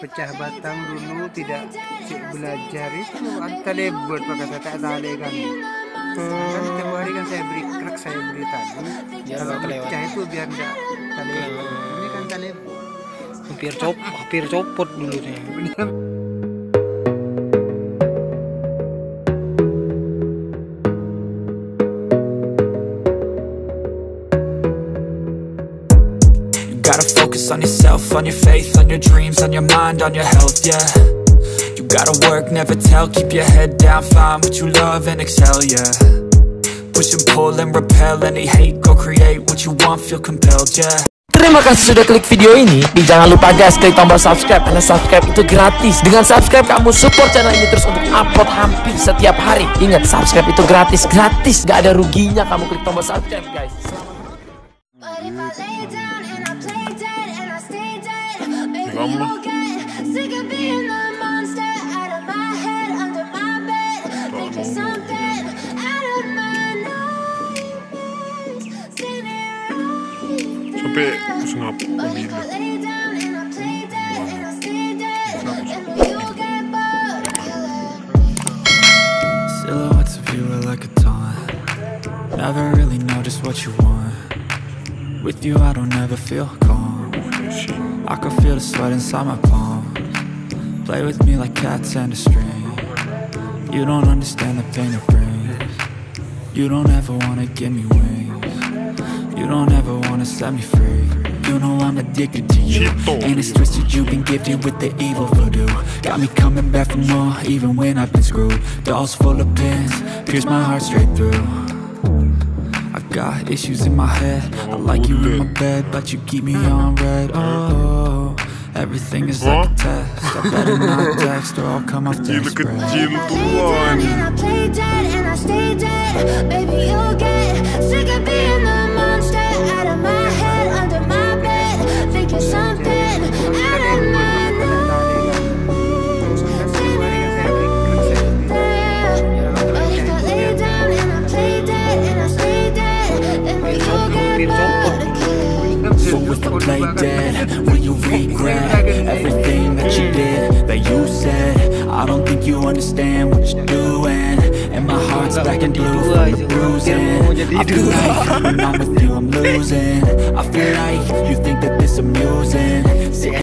pecah batang dulu tidak belajar itu antar lebot pakai kata tali kan. Kan setiap hari kan saya beri krek, saya beri tali. Kalau pecah itu biar enggak tali. Ini kan tali hampir copot dulu nih. Gotta focus on yourself, on your faith, on your dreams, on your mind, on your health, yeah. You gotta work, never tell, keep your head down, find what you love and excel, yeah. Push and pull and repel any hate, go create what you want, feel compelled, yeah. Terima kasih sudah klik video ini. Jangan lupa guys, klik tombol subscribe, karena subscribe itu gratis. Dengan subscribe kamu support channel ini terus untuk upload hampir setiap hari. Ingat, subscribe itu gratis, gak ada ruginya kamu klik tombol subscribe guys. Sampai sengap hoby. Silhouettes of you are like a taunt. Never really know just what you want. With you I don't ever feel calm. I can feel the sweat inside my palms. Play with me like cats and a string. You don't understand the pain it brings. You don't ever wanna give me wings. You don't ever wanna set me free. You know I'm addicted to you. Sito. And it's twisted, you've been gifted with the evil voodoo. Got me coming back for more, even when I've been screwed. Dolls full of pins, pierce my heart straight through. I got issues in my head. I like you in my bed, but you keep me on red. Oh, everything is like a test. I better not text or I'll come off Gila desperate. kecil tuan. Baby, you'll get sick of being the monster out of my head, under my bed. Think you're something out of my nose. But if I lay down and I play dead and I stay dead, then you'll get bored again. So if I play dead, will you regret everything that you did, that you said? I don't think you understand what you're doing. And my heart's black and blue from the bruising. I feel like when I'm with you I'm losing. I feel like you think that this amusing.